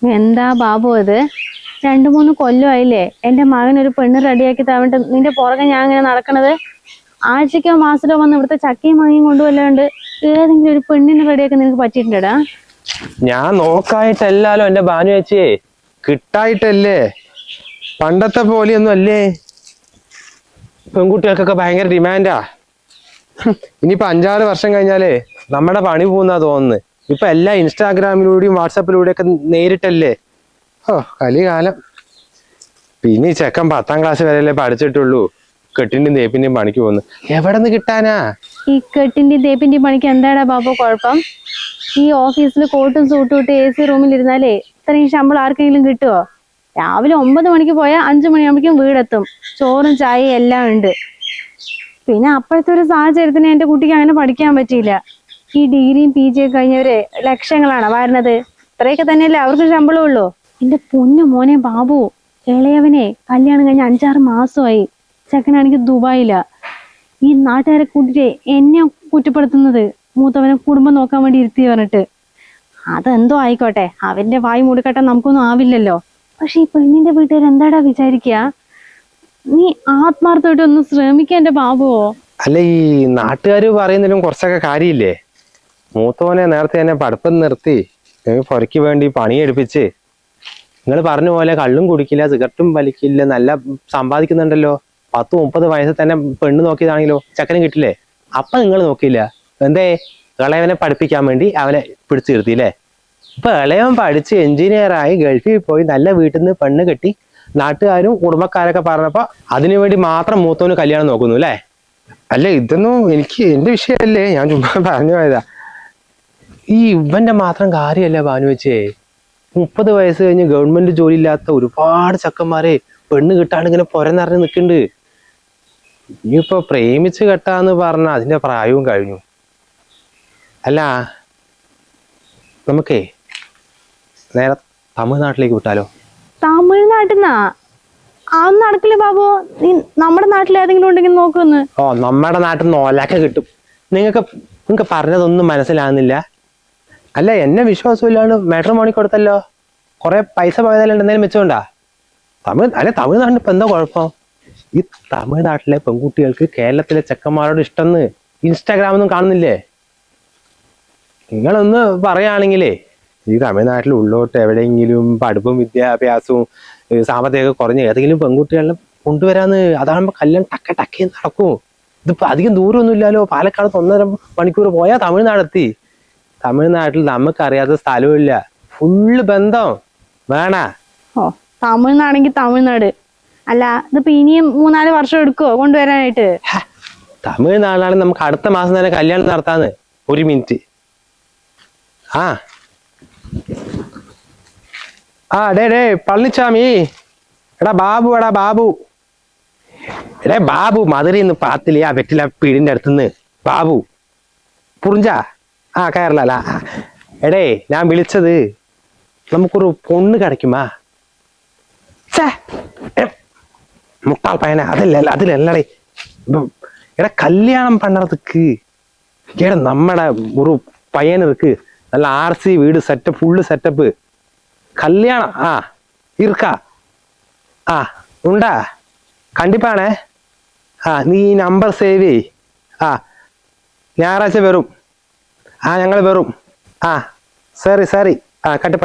എന്താ ബാബു അത്? 2-3 കൊല്ലമായില്ലേ എന്റെ മകൻ ഒരു പെണ്ണ് റെഡിയാക്കി തന്നിട്ട് നിന്റെ പുറകെ ഞാൻ ഇങ്ങനെ നടക്കണത്? ആഴ്ചക്കോ മാസത്തിലോ വന്ന് ഇവിടുത്തെ ചക്കയും മാങ്ങയും കൊണ്ടുവല്ലാണ്ട് ഏതെങ്കിലും ഒരു പെണ്ണിനെ റെഡിയാക്കി നിനക്ക് പറ്റിയിട്ടുണ്ടടാ? ഞാൻ നോക്കായിട്ടല്ലോ എന്റെ ഭാനു ചേച്ചിയെ, കിട്ടായിട്ടല്ലേ. പണ്ടത്തെ പോലെയൊന്നും അല്ലേ. പെൺകുട്ടികൾക്കൊക്കെ ഭയങ്കര ഡിമാൻഡാ. ഇനിയിപ്പോ 5-6 വർഷം കഴിഞ്ഞാലേ നമ്മുടെ പണി പോകുന്നാ തോന്നുന്നത്. ഇപ്പൊ എല്ലാം ഇൻസ്റ്റാഗ്രാമിലൂടെയും വാട്സാപ്പിലൂടെയും ഒക്കെ നേരിട്ടല്ലേ. കലികാലം. പിന്നെ ഈ ചെക്കൻ 10ാം ക്ലാസ് വരെയല്ലേ പഠിച്ചിട്ടുള്ളൂ. കെട്ടിന്റെയും തേപ്പിന്റെയും പണിക്ക് പോകുന്നു. എവിടെ നിന്ന് കിട്ടാനാ? ഈ കെട്ടിന്റെയും തേപ്പിന്റെയും പണിക്ക് എന്താടാ ബാബു കുഴപ്പം? ഈ ഓഫീസിൽ കോട്ടും സൂട്ടും ഇട്ട് AC റൂമിൽ ഇരുന്നാലേ ഇത്രയും ശമ്പളം ആർക്കെങ്കിലും കിട്ടുമോ? രാവിലെ 9 മണിക്ക് പോയാൽ 5 മണിയാകുമ്പോഴേക്കും വീടെത്തും. ചോറും ചായയും എല്ലാം ഉണ്ട്. പിന്നെ അപ്പോഴത്തെ ഒരു സാഹചര്യത്തിന് എന്റെ കുട്ടിക്ക് അങ്ങനെ പഠിക്കാൻ പറ്റിയില്ല. ഈ ഡിഗ്രിയും PG ഒക്കെ കഴിഞ്ഞവര് ലക്ഷങ്ങളാണ് വരുന്നത്. ഇത്രയൊക്കെ തന്നെയല്ലേ അവർക്ക് ശമ്പളം ഉള്ളൂ. എന്റെ പൊന്നു മോനെ ബാബു, ഇളയവനെ കല്യാണം കഴിഞ്ഞ 5-6 മാസമായി. ചെക്കനാണെങ്കിൽ ദുബായില. ഈ നാട്ടുകാരെ കൂട്ടിട്ട് എന്നെ കുറ്റപ്പെടുത്തുന്നത് മൂത്തവനെ കുടുംബം നോക്കാൻ വേണ്ടി ഇരുത്തി പറഞ്ഞിട്ട്. അതെന്തോ ആയിക്കോട്ടെ, അവന്റെ വായി മൂടിക്കട്ടെ, നമുക്കൊന്നും ആവില്ലല്ലോ. പക്ഷെ ഈ പെണ്ണിന്റെ വീട്ടുകാർ എന്താടാ വിചാരിക്കുക? നീ ആത്മാർത്ഥമായിട്ട് ഒന്ന് ശ്രമിക്ക എന്റെ ബാബുവോ. അല്ല, ഈ നാട്ടുകാര് പറയുന്നതിലും കുറച്ചൊക്കെ കാര്യമില്ലേ? മൂത്തോനെ നേരത്തെ തന്നെ പഠിപ്പം നിർത്തി പുരയ്ക്ക് വേണ്ടി പണിയെടുപ്പിച്ച്, നിങ്ങൾ പറഞ്ഞ പോലെ കള്ളും കുടിക്കില്ല, സിഗരറ്റും വലിക്കില്ല, നല്ല സമ്പാദിക്കുന്നുണ്ടല്ലോ. 10-30 വയസ്സിൽ തന്നെ പെണ്ണ് നോക്കിയതാണെങ്കിലോ ചെക്കനും കിട്ടില്ലേ? അപ്പൊ നിങ്ങൾ നോക്കിയില്ല. എന്തേ? ഇളയവനെ പഠിപ്പിക്കാൻ വേണ്ടി അവനെ പിടിച്ചു നിർത്തിയില്ലേ? ഇപ്പൊ ഇളയവൻ പഠിച്ച് എഞ്ചിനീയറായി ഗൾഫിൽ പോയി നല്ല വീട്ടിൽ നിന്ന് പെണ്ണ് കെട്ടി, നാട്ടുകാരും കുടുംബക്കാരൊക്കെ പറഞ്ഞപ്പോ അതിനുവേണ്ടി മാത്രം മൂത്തോന് കല്യാണം നോക്കുന്നു അല്ലേ? അല്ല, ഇതൊന്നും എനിക്ക് എന്റെ വിഷയമല്ലേ, ഞാൻ ചുമ്മാ പറഞ്ഞു പോയതാ. ഈ ഇവന്റെ മാത്രം കാര്യമല്ല ഭാനു വെച്ചേ. 30 വയസ്സ് കഴിഞ്ഞ് ഗവൺമെന്റ് ജോലി ഇല്ലാത്ത ഒരുപാട് ചക്കന്മാരെ പെണ്ണ് കിട്ടാണ്ട് ഇങ്ങനെ പൊരനിറഞ്ഞ് നിൽക്കുന്നുണ്ട്. ഇനിയിപ്പോ പ്രേമിച്ച് കെട്ടാന്ന് പറഞ്ഞ അതിന്റെ പ്രായവും കഴിഞ്ഞു. അല്ല, നമുക്കേ നേരെ തമിഴ്നാട്ടിലേക്ക് വിട്ടാലോ? തമിഴ്നാട്ടിന്നാ? അതൊന്നും നടക്കില്ല ബാബു. നീ നമ്മുടെ നാട്ടിൽ ഏതെങ്കിലും ഉണ്ടെങ്കിൽ നോക്കുന്ന്. നമ്മുടെ നാട്ടിൽ നിന്ന് ഓലക്ക കിട്ടും. നിങ്ങൾക്ക് പറഞ്ഞതൊന്നും മനസ്സിലാകുന്നില്ല. അല്ല, എന്നെ വിശ്വാസമില്ലാണ്ട് മാട്രിമോണി കൊടുത്തല്ലോ. കുറെ പൈസ പോയതല്ല, എന്തെങ്കിലും മെച്ചമുണ്ടാ? തമിഴ്നാട്ടിൽ ഇപ്പൊ എന്താ കുഴപ്പം? ഈ തമിഴ്നാട്ടിലെ പെൺകുട്ടികൾക്ക് കേരളത്തിലെ ചെക്കന്മാരോട് ഇഷ്ടംന്ന് ഇൻസ്റ്റാഗ്രാമൊന്നും കാണുന്നില്ലേ? നിങ്ങളൊന്ന് പറയുകയാണെങ്കിലേ ഈ തമിഴ്നാട്ടിൽ ഉള്ളോട്ട് എവിടെയെങ്കിലും പഠിപ്പും വിദ്യാഭ്യാസവും സാമ്പത്തികമൊക്കെ കുറഞ്ഞ് ഏതെങ്കിലും പെൺകുട്ടികളെ കൊണ്ടുവരാന്ന്. അതാകുമ്പോ കല്യാണം ടക്കേന്ന് നടക്കും. ഇതിപ്പോ അധികം ദൂരമൊന്നും ഇല്ലല്ലോ. പാലക്കാട് 1.5 മണിക്കൂർ പോയാൽ തമിഴ്നാടെത്തി. തമിഴ്നാട്ടിൽ നമുക്കറിയാത്ത സ്ഥലമില്ല. ഫുള്ള് ബന്ധം വേണ. തമിഴ്നാടെങ്കിൽ തമിഴ്നാട് അല്ല, ഇതിപ്പോ ഇനിയും 3-4 വർഷം എടുക്കുവോ കൊണ്ടുവരാനായിട്ട്? തമിഴ്നാടാണെങ്കിൽ നമുക്ക് അടുത്ത മാസം തന്നെ കല്യാണം നടത്താന്ന്. ഒരു മിനിറ്റ്. ഡേ പളനിച്ചാമി, എടാ ബാബു. എടേ ബാബു, മധുരയിന്ന് പാത്തില്ല വെറ്റില വീടിന്റെ അടുത്തുനിന്ന് ബാബു പുറിഞ്ചാ. കേരള. എടേ, ഞാൻ വിളിച്ചത് നമുക്കൊരു പൊണ്ണ് കിടക്കുമാ? മുട്ടാൾ പയന അതിലല്ലേ. എടാ, കല്യാണം പണ്ണറதுக்கு എടാ നമ്മുടെ ഒരു പയ്യൻ ഇருக்கு. നല്ല RC വീട് സെറ്റപ്പ്, ഫുള്ള് സെറ്റപ്പ്. கல்யாணம் இருக்கா? உண்டா? கண்டிப்பானே. നീ നമ്പർ സേവ് ചെയ്. ഞായറാഴ്ച വരും. ഞങ്ങൾ വരും. സറി. കട്ട്.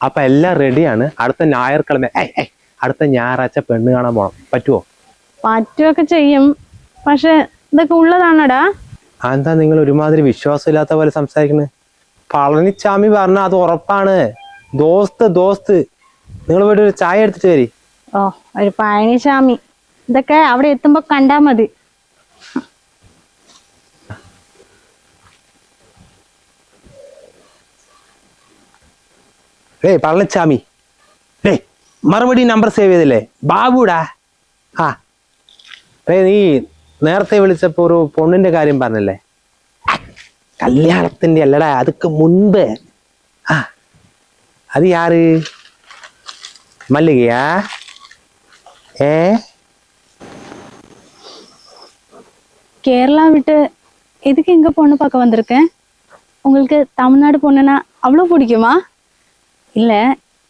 അപ്പൊ എല്ലാം റെഡിയാണ്. അടുത്ത അടുത്ത ഞായറാഴ്ച പെണ്ണ് കാണാൻ പോണം. പറ്റുമോ? പറ്റുമൊക്കെ ചെയ്യും. പക്ഷെ ഇതൊക്കെ ഉള്ളതാണടാ. എന്താ നിങ്ങൾ ഒരുമാതിരി വിശ്വാസമില്ലാത്ത പോലെ സംസാരിക്കുന്നത്? പളനിച്ചാമി പറഞ്ഞ അത് ഉറപ്പാണ്. ദോസ്ത് നിങ്ങൾ പോയിട്ട് ഒരു ചായ എടുത്തിട്ട് വരി. ഒരു പഴനിച്ചാമി. ഇതൊക്കെ അവിടെ എത്തുമ്പോ കണ്ടാ മതി. പളനിച്ചാമി, മറുപടി നമ്പർ സേവ് ചെയ്തില്ലേ? ബാബുടാ. നീ നേരത്തെ വിളിച്ചപ്പോ ഒരു പൊണ്ണിന്റെ കാര്യം പറഞ്ഞല്ലേ? കല്യാണത്തിന്റെ അല്ലടാ, അതൊക്കെ മുൻപ്. അത് യാറ്? മല്ലികയാ? கேரளா விட்டு எதுக்கு எங்க பொண்ணு பார்க்க வந்திருக்கேன்? உங்களுக்கு தமிழ்நாடு பொண்ணுன்னா அவ்வளோ பிடிக்குமா? இல்ல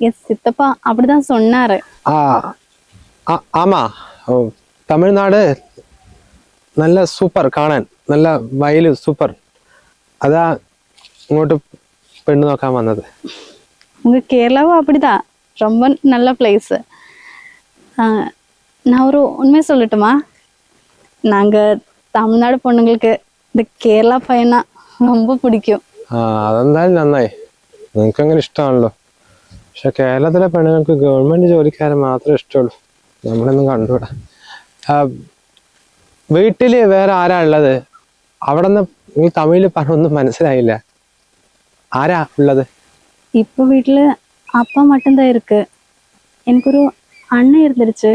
என் சித்தப்பா அப்படிதான் சொன்னாரு. ஆ ஆமா. ஓ, തമിഴ്നാട് നല്ല സൂപ്പർ കാണാൻ, നല്ല വയല് സൂപ്പർ. അതാ ഇങ്ങോട്ട് പെണ്ണ് നോക്കാൻ വന്നത്. உங்க கேரளாவும் அப்படிதான், ரொம்ப நல்ல பிளேஸ். நான் ஒரு உண்மை சொல்லட்டுமா? நாங்க தமிழ்நாடு பொண்ணுங்களுக்கு இந்த கேரளா பையனா ரொம்ப பிடிக்கும். ആ അതെന്തായാലും നന്നായി, നിങ്ങൾക്ക് അങ്ങനെ ഇഷ്ടമാണല്ലോ. പക്ഷെ കേരളത്തിലെ പെണ്ണുങ്ങൾക്ക് ഗവൺമെന്റ് ജോലിക്കാരെ മാത്രമേ ഇഷ്ടമുള്ളൂ. നമ്മളൊന്നും കണ്ടുകൂടാ. വീട്ടില് വേറെ ആരാ ഉള്ളത്? അവിടെ നിന്ന് നീ തമിഴിൽ പറഞ്ഞൊന്നും മനസ്സിലായില്ല. ആരാ ഉള്ളത്? இப்போ வீட்டுல அப்பா மட்டும்தான் இருக்கு. எனக்கு ஒரு அண்ணன் இருந்துருச்சு.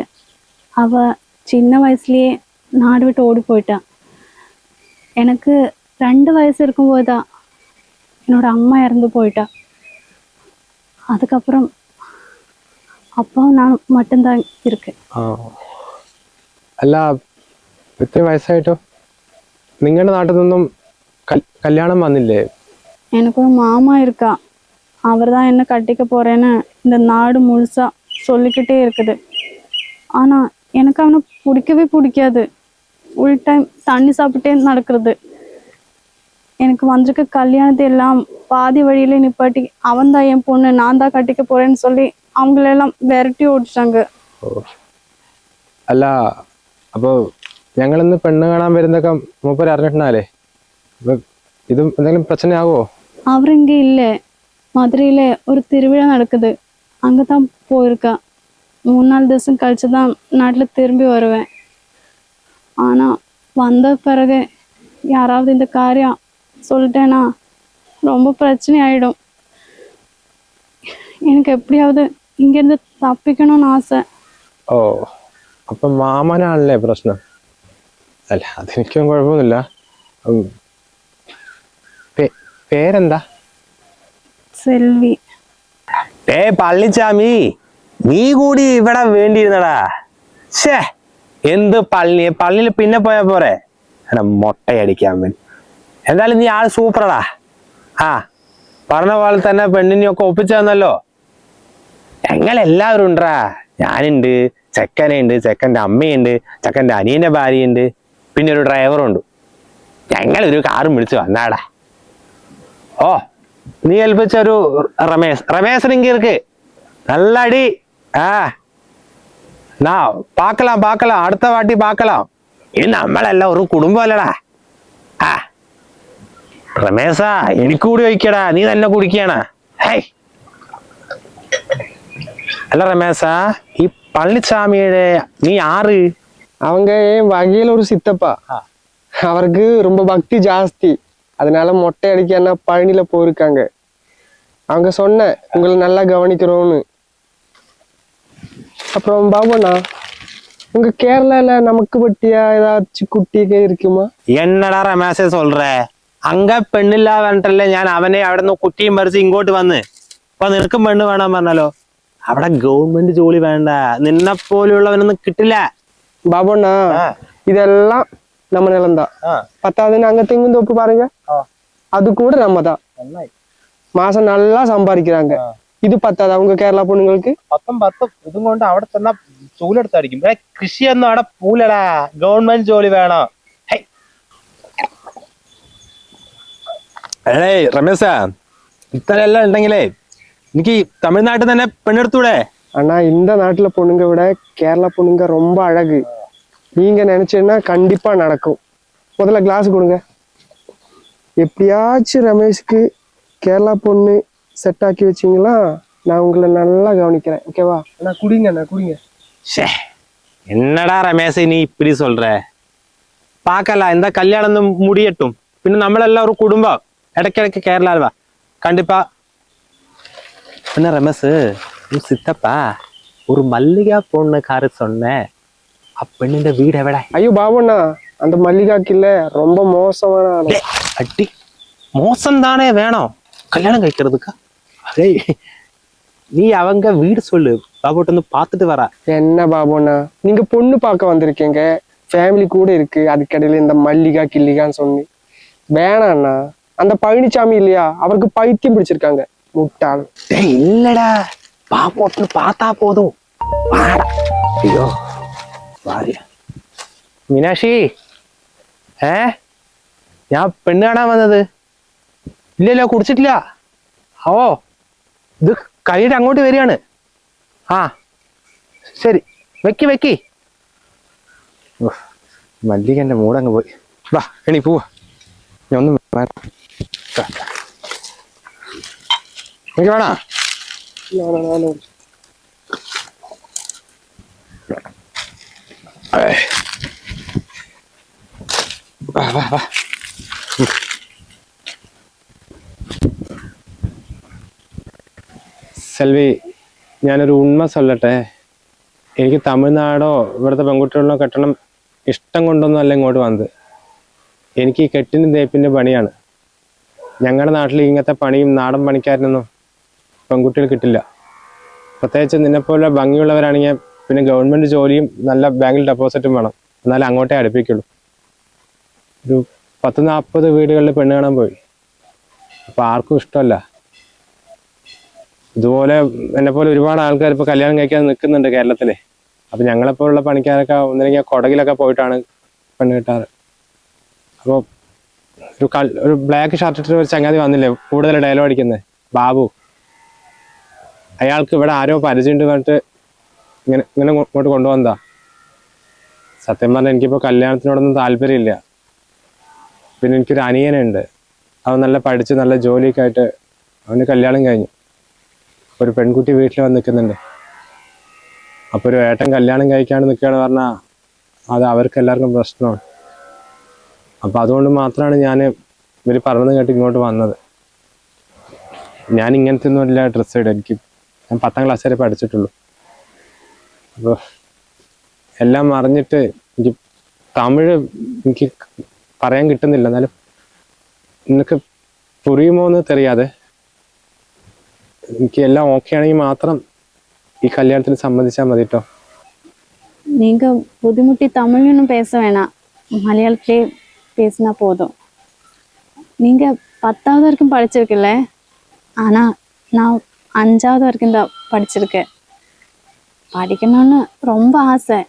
அவ சின்ன வயசுலயே நாடு விட்டு ஓடி போயிட்டான். எனக்கு 2 வயசு இருக்கும்போது தான் என்னோட அம்மா இறந்து போயிட்டா. அதுக்கப்புறம் அப்பாவும் நான் மட்டும்தான் இருக்கு. ആ അല്ല, ഇത്രയും വയസ്സായിട്ടോ നിങ്ങളുടെ നാട്ടിൽ നിന്നും കല്യാണം വന്നില്ലേ? எனக்கு ஒரு மாமா இருக்கா. அவர் தான் என்ன கட்டிக்க போறேன்னு இந்த நாடு முழுசா சொல்லிக்கிட்டே இருக்குது. ஆனா எனக்கு அவனை பிடிக்கவே பிடிக்காது. ஃபுல் டைம் தண்ணி சாப்பிட்டே நடக்கிறது. எனக்கு வந்திருக்க கல்யாணத்தை எல்லாம் பாதி வழியில நிப்பாட்டி அவன் தான் என் பொண்ணு, நான் தான் கட்டிக்க போறேன்னு சொல்லி அவங்களெல்லாம் விரட்டி ஓடிச்சாங்க. അല്ല, അപ്പോ ഞങ്ങളിന്ന് പെണ്ണ് കാണാൻ വരുന്നൊക്കെ മൂപ്പര് അറിഞ്ഞിട്ടുണ്ടാലേ? അപ്പൊ ഇതും എന്തെങ്കിലും പ്രശ്നമാവോ? அவர் இங்கே இல்லை, மதுரையில ஒரு திருவிழா நடக்குது, அங்கதான் போயிருக்கா. 3-4 ദിവസം கழிச்சு தான் நாட்டுல திரும்பி வருவேன். ஆனா வந்த பிறகு யாராவது இந்த காரியம் சொல்லிட்டேன்னா ரொம்ப பிரச்சனை ஆயிடும். எனக்கு எப்படியாவது இங்கிருந்து தப்பிக்கணும்னு ஆசை. ഓ, അപ്പൊ മാമനാണല്ലേ പ്രശ്നം? അല്ല, അതെനിക്കും കുഴപ്പമൊന്നുമില്ല. ഉം, പേരെന്താ? செல்வி. പള്ളിച്ചാമി, നീ കൂടി ഇവിടെ വേണ്ടിയിരുന്നടാ. ഷേ, എന്ത് പള്ളിയിൽ പിന്നെ പോയാ പോരെ? മൊട്ടയടിക്കാൻ വേണ്ടി. എന്തായാലും നീ ആള് സൂപ്പറടാ. ആ, പറഞ്ഞ പോലെ തന്നെ പെണ്ണിനെയൊക്കെ ഒപ്പിച്ചു തന്നല്ലോ. ഞങ്ങളെല്ലാവരും ഉണ്ടാ. ഞാനുണ്ട്, ചെക്കനുണ്ട്, ചെക്കൻ്റെ അമ്മയുണ്ട്, ചെക്കൻ്റെ അനിയന്റെ ഭാര്യയുണ്ട്, പിന്നെ ഒരു ഡ്രൈവറും ഉണ്ട്. ഞങ്ങളൊരു കാറും വിളിച്ചു വന്നാടാ. ഓ, നീ ഏൽപ്പിച്ച ഒരു ரமேஷ் இங்க இருக்கு. நல்ல அடி. நான் பார்க்கலாம், அடுத்த வாட்டி பார்க்கலாம். இது നമ്മളെല്ലാം ഒരു കുടുംബം അല്ലടാ. ரமேஷா, എനിക്ക് കൂടി ഒഴിക്കടാ, നീ തന്നെ കുടിക്കണ. അല്ല ரமேஷா, ഈ பழனிசாமிയുടെ நீ யாரு? அவங்க என் வகையில ஒரு சித்தப்பா. அவருக்கு ரொம்ப பக்தி ஜாஸ்தி. அதனால மொட்டை அடிக்க பழனியில போயிருக்காங்க. அவங்க சொன்ன உங்களை நல்லா கவனிக்கிறோம்னு. அப்புறம் பாபுண்ணா, உங்க கேரளால நமக்கு பட்டியா ஏதாச்சும் குட்டிയൊക്കെ இருக்குமா? എന്നടാ രമേശേ சொல்ற? അങ്ക പെണ്ണില്ലാവണ്ടല്ലേ ഞാൻ അവനെ അവിടെ നിന്ന് കുട്ടിയും പറിച്ച് ഇങ്ങോട്ട് വന്ന്. അപ്പൊ നിനക്കും പെണ്ണ് വേണം പറഞ്ഞാലോ? അവിടെ ഗവൺമെന്റ് ജോലി വേണ്ട, നിന്നെ പോലെയുള്ളവനൊന്നും കിട്ടില്ല. பாபுண்ணா, இதெல்லாம் நம்ம நிலம்தான். பத்தாதுன்னு அங்க தெங்கும் தோப்பு பாருங்க, அது கூட நம்ம தான். മാസം நல்லா സമ്പാദിக்கிறாங்க. ഇത് പത്താത് அவங்க കേരള പൊണ്ണുങ്ങൾക്ക്? 10 ഇതും കൊണ്ട് അവിടെ തന്നെ ചൂലെടുത്തടിക്കും. കൃഷിയൊന്നും അവിടെ പൂലടാ, ഗവൺമെന്റ് ജോലി വേണം. രമേശ, ഇത്രയെല്ലാം ഉണ്ടെങ്കിലേ എനിക്ക് തമിഴ്നാട്ടിൽ തന്നെ പെണ്ണെടുത്തൂടെ? ஆனா இந்த நாட்டுல பொண்ணுங்க விட கேரளா பொண்ணுங்க ரொம்ப அழகு. நீங்க நினைச்சீங்கன்னா கண்டிப்பா நடக்கும். முதல்ல கிளாஸ் கொடுங்க. எப்படியாச்சும் ரமேஷ்க்கு கேரளா பொண்ணு செட் ஆக்கி வச்சிங்களா, நான் உங்களை நல்லா கவனிக்கிறேன். ஓகேவா? அண்ணா குடிங்க, அண்ணா குடிங்க. என்னடா ரமேஷ் நீ இப்படி சொல்ற? பார்க்கலாம், இந்த கல்யாணம் முடியட்டும். പിന്നെ നമ്മളെല്ലാം ഒരു കുടുംബം. ഇടയ്ക്കിടയ്ക്ക് കേരള വാ, കണ്ടിപ്പാ. പിന്നെ ரமேஷ், சித்தப்பா ஒரு மல்லிகா பொண்ணுக்காரு சொன்னேன், அப்பெண்ணிന്റെ வீடு எவடா? ஐயோ பாபுண்ணா, அந்த மல்லிகாக்கு இல்ல, ரொம்ப மோசமான ஆளு. அடி, மோசம் தானே வேணும் கல்யாணம் കഴിக்கிறதுக்கு? அதே நீ அவங்க வீடு சொல்லு, பாபுட்ட வந்து பார்த்துட்டு வரா. என்ன பாபுண்ணா, நீங்க பொண்ணு பார்க்க வந்திருக்கீங்க, ஃபேமிலி கூட இருக்கு, அதுக்கடையில இந்த மல்லிகா கில்லிகான்னு சொன்னி வேணாண்ணா. அந்த பழனிசாமி இல்லையா, அவருக்கு பைத்தியம் பிடிச்சிருக்காங்க. முட்டாள். இல்லடா, பாப்போட்டு பார்த்தா போதும். வாடா. ஐயோ വാരിയ മീനാക്ഷി, ഞാൻ പെണ്ണ് കാണാൻ വന്നത്. ഇല്ലല്ലോ, കുടിച്ചിട്ടില്ല. ഓ, ഇത് കൈയിട്ട് അങ്ങോട്ട് വരികയാണ്. ആ ശരി, വെക്കി വെക്കി. മല്ലികന്റെ മൂടങ്ങ് പോയി. വാ എണീ പോവാ. ഞാൻ ഒന്നും എനിക്ക് വേണോ? വാ വാ വാ. സെൽവി, ഞാനൊരു ഉണ്മ ചൊല്ലട്ടെ. എനിക്ക് തമിഴ്നാടോ ഇവിടുത്തെ പെൺകുട്ടികളിലോ കെട്ടണം ഇഷ്ടം കൊണ്ടൊന്നും അല്ല ഇങ്ങോട്ട് വന്നത്. എനിക്ക് ഈ കെട്ടിൻ്റെ തേപ്പിൻ്റെ പണിയാണ്. ഞങ്ങളുടെ നാട്ടിൽ ഇങ്ങനത്തെ പണിയും നാടൻ പണിക്കാരനൊന്നും പെൺകുട്ടികൾ കിട്ടില്ല. പ്രത്യേകിച്ച് നിന്നെപ്പോലെ ഭംഗിയുള്ളവരാണെങ്കിൽ പിന്നെ ഗവൺമെൻറ് ജോലിയും നല്ല ബാങ്കിൽ ഡെപ്പോസിറ്റും വേണം, എന്നാലും അങ്ങോട്ടേ അടുപ്പിക്കുള്ളൂ. ഒരു 10-40 വീടുകളിൽ പെണ്ണ് കാണാൻ പോയി. അപ്പോൾ ആർക്കും ഇഷ്ടമല്ല. ഇതുപോലെ എന്നെപ്പോലെ ഒരുപാട് ആൾക്കാർ ഇപ്പോൾ കല്യാണം കഴിക്കാൻ നിൽക്കുന്നുണ്ട് കേരളത്തിൽ. അപ്പം ഞങ്ങളെപ്പോലുള്ള പണിക്കാരൊക്കെ ഒന്നില്ലെങ്കിൽ കൊടകിലൊക്കെ പോയിട്ടാണ് പെണ്ണ് കിട്ടാറ്. അപ്പോൾ ഒരു ബ്ലാക്ക് ഷർട്ട് ഇട്ടിട്ട് ഒരു ചങ്ങാതി വന്നില്ലേ കൂടുതൽ ഡയലോഗ് അടിക്കുന്നത്, ബാബു. അയാൾക്ക് ഇവിടെ ആരോ പരിചയമുണ്ട് പറഞ്ഞിട്ട് ഇങ്ങനെ ഇങ്ങോട്ട് കൊണ്ടുവന്നതാ. സത്യം പറഞ്ഞാൽ എനിക്കിപ്പോൾ കല്യാണത്തിനോടൊന്നും താല്പര്യമില്ല. പിന്നെ എനിക്കൊരു അനിയനുണ്ട്, അവൻ നല്ല പഠിച്ച് നല്ല ജോലിയൊക്കെ ആയിട്ട് അവന് കല്യാണം കഴിഞ്ഞു. ഒരു പെൺകുട്ടി വീട്ടിൽ വന്ന് നിൽക്കുന്നുണ്ട്. അപ്പോൾ ഒരു ഏട്ടൻ കല്യാണം കഴിക്കാണ്ട് നിൽക്കുകയാന്ന് പറഞ്ഞാൽ അത് അവർക്ക് എല്ലാവർക്കും പ്രശ്നമാണ്. അപ്പം അതുകൊണ്ട് മാത്രമാണ് ഞാൻ ഇവർ പറഞ്ഞത് കേട്ട് ഇങ്ങോട്ട് വന്നത്. ഞാൻ ഇങ്ങനത്തെ ഒന്നുമില്ല ഡ്രസ്സ് ഇടുക. ഞാൻ 10ാം ക്ലാസ് വരെ പഠിച്ചിട്ടുള്ളൂ. അപ്പോൾ എല്ലാം അറിഞ്ഞിട്ട് എനിക്ക് തമിഴ് എനിക്ക് പറയാൻ കിട്ടുന്നില്ല. എന്നാലും നിനക്ക് പുരിയുമോ എന്ന് தெரியாது. എനിക്ക് എല്ലാം ഓക്കെ ആണെങ്കിൽ മാത്രം ഈ കല്യാണത്തിന് സമ്മതിച്ചാൽ മതി കേട്ടോ. நீங்க புதுமுட்டி தமிழ்னு பேச வேணாம், மலையாளத்திலே பேசினா போதும். நீங்க 10வது வரைக்கும் படிச்சிருக்கல, ஆனா நான் 5வது வரைக்கும் தான் படிச்சிருக்கேன். படிக்கணும்னு ரொம்ப ஆசை,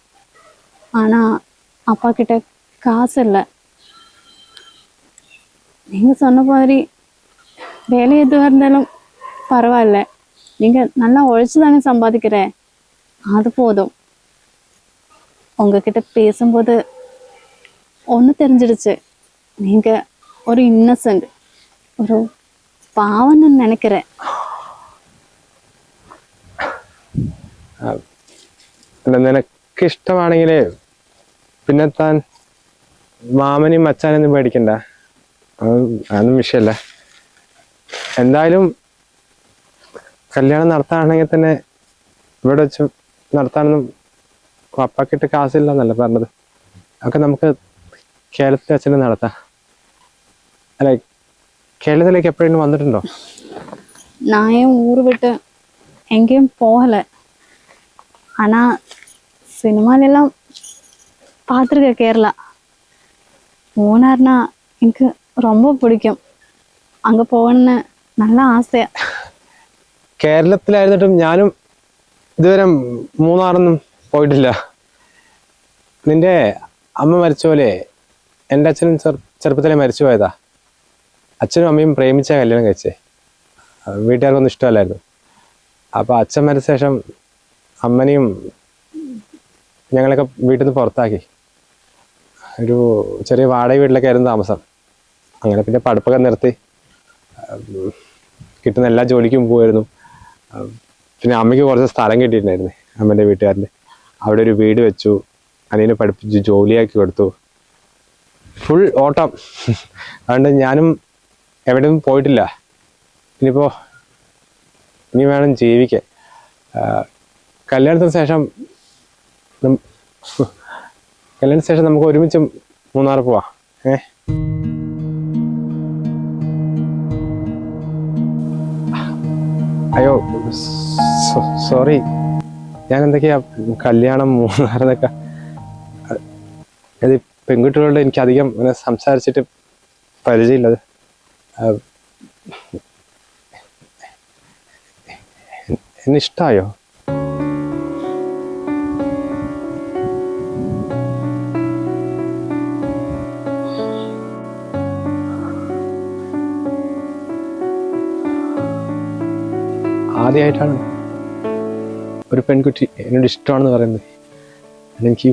ஆனா அப்பா கிட்ட காசு இல்லை. நீங்க சொன்ன மாதிரி வேலை எதுவாக இருந்தாலும் பரவாயில்ல, நீங்க நல்லா உழைச்சு தானே சம்பாதிக்கிற, அது போதும். உங்ககிட்ட பேசும்போது ஒன்று தெரிஞ்சிடுச்சு, நீங்க ஒரு இன்னசென்ட், ஒரு பாவம்னு நினைக்கிறேன். നിനക്ക് ഇഷ്ടമാണെങ്കിൽ പിന്നെ താൻ മാമനെയും മച്ചാനൊന്നും പേടിക്കണ്ട, അതൊന്നും വിഷയമല്ല. എന്തായാലും കല്യാണം നടത്താണെങ്കിൽ തന്നെ ഇവിടെ വെച്ച് നടത്താനൊന്നും അപ്പാക്കിട്ട് കാശില്ല എന്നല്ല പറഞ്ഞത്. അതൊക്കെ നമുക്ക് കേരളത്തിൽ വെച്ചിട്ട് നടത്താം. അല്ല, കേരളത്തിലേക്ക് എപ്പോഴെങ്കിലും വന്നിട്ടുണ്ടോ? நான் என் ஊர் விட்டு எங்கேயும் போகலை, ஆனால் சினிமாலெல்லாம் பார்த்துருக்கேன். கேரளா மூணார்னா எனக்கு ரொம்ப பிடிக்கும், அங்கே போகணுன்னு നല്ല ആസയാ. കേരളത്തിലായിരുന്നിട്ടും ഞാനും ഇതുവരെ മൂന്നാറൊന്നും പോയിട്ടില്ല. നിന്റെ അമ്മ മരിച്ച പോലെ എൻ്റെ അച്ഛനും ചെറുപ്പത്തിലെ മരിച്ചു പോയതാ. അച്ഛനും അമ്മയും പ്രേമിച്ച കല്യാണം കഴിച്ചേ. വീട്ടുകാർക്കൊന്നും ഇഷ്ടമല്ലായിരുന്നു. അപ്പോൾ അച്ഛൻ മരിച്ച ശേഷം അമ്മനെയും ഞങ്ങളൊക്കെ വീട്ടിൽ നിന്ന് പുറത്താക്കി. ഒരു ചെറിയ വാടക വീട്ടിലൊക്കെ ആയിരുന്നു താമസം. അങ്ങനെ പിന്നെ പഠിപ്പൊക്കെ നിർത്തി കിട്ടുന്ന എല്ലാ ജോലിക്കും പോകുമായിരുന്നു. പിന്നെ അമ്മയ്ക്ക് കുറച്ച് സ്ഥലം കിട്ടിയിട്ടുണ്ടായിരുന്നു അമ്മേൻ്റെ വീട്ടുകാരൻ്റെ. അവിടെ ഒരു വീട് വെച്ചു, അനിയനെ പഠിപ്പിച്ച് ജോലിയാക്കി കൊടുത്തു. ഫുൾ ഓട്ടം. അതുകൊണ്ട് ഞാനും എവിടെയും പോയിട്ടില്ല. ഇനിയിപ്പോൾ ഇനി വേണം ജീവിക്കാൻ. കല്യാണത്തിന് ശേഷം നമുക്ക് ഒരുമിച്ച് മൂന്നാർ പോവാം. അയ്യോ സോറി, ഞാൻ എന്തൊക്കെയാ കല്യാണം മൂന്നാറെന്നൊക്കെ. അത് പെൺകുട്ടികളോട് എനിക്ക് അധികം അങ്ങനെ സംസാരിച്ചിട്ട് പരിചയമില്ലത്. എന്നെ ഇഷ്ടായോ? ആദ്യമായിട്ടാണ് ഒരു പെൺകുട്ടി എന്നോട് ഇഷ്ടമാണെന്ന് പറയുന്നത്. എനിക്ക്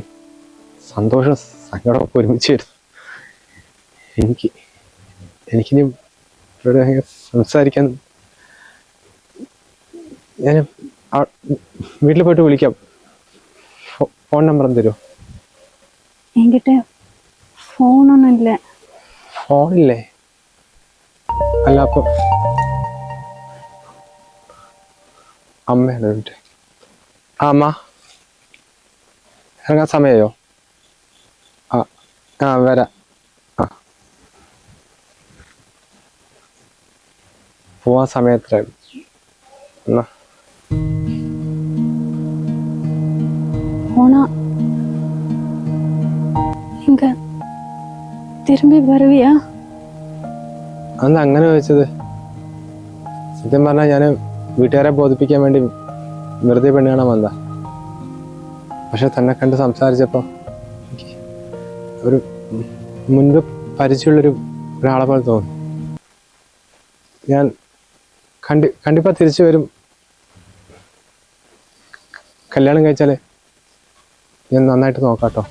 സന്തോഷം സങ്കടമൊക്കെ ഒരുമിച്ച് വരുന്നു. എനിക്കിനി ഇവരോട് സംസാരിക്കാൻ ഞാൻ വീട്ടിൽ പോയിട്ട് വിളിക്കാം. ഫോൺ നമ്പർ തരുമോ? എങ്കിട്ട് ഫോണൊന്നും ഇല്ല. ഫോണില്ലേ? അല്ല അപ്പം അമ്മയാണ് വീട്ടിൽ. ആ അമ്മ ഇറങ്ങാൻ സമയമായോ? ആ വരാം. ആ പോവാൻ സമയത്തിലായിരുന്നു എന്നാ. போனா இங்க திரும்பி வருவியா? അന്ന് അങ്ങനെ ചോദിച്ചത്? സത്യം പറഞ്ഞാൽ ഞാൻ വീട്ടുകാരെ ബോധിപ്പിക്കാൻ വേണ്ടി വെറുതെ പെണ്ണ് കാണാൻ വന്നതാ. പക്ഷെ തന്നെ കണ്ട് സംസാരിച്ചപ്പോൾ എനിക്ക് ഒരു മുൻപ് ഒരാളെ പോലെ തോന്നി. ഞാൻ കണ്ടിപ്പോൾ തിരിച്ചു വരും. കല്യാണം കഴിച്ചാൽ ഞാൻ നന്നായിട്ട് നോക്കാട്ടോ.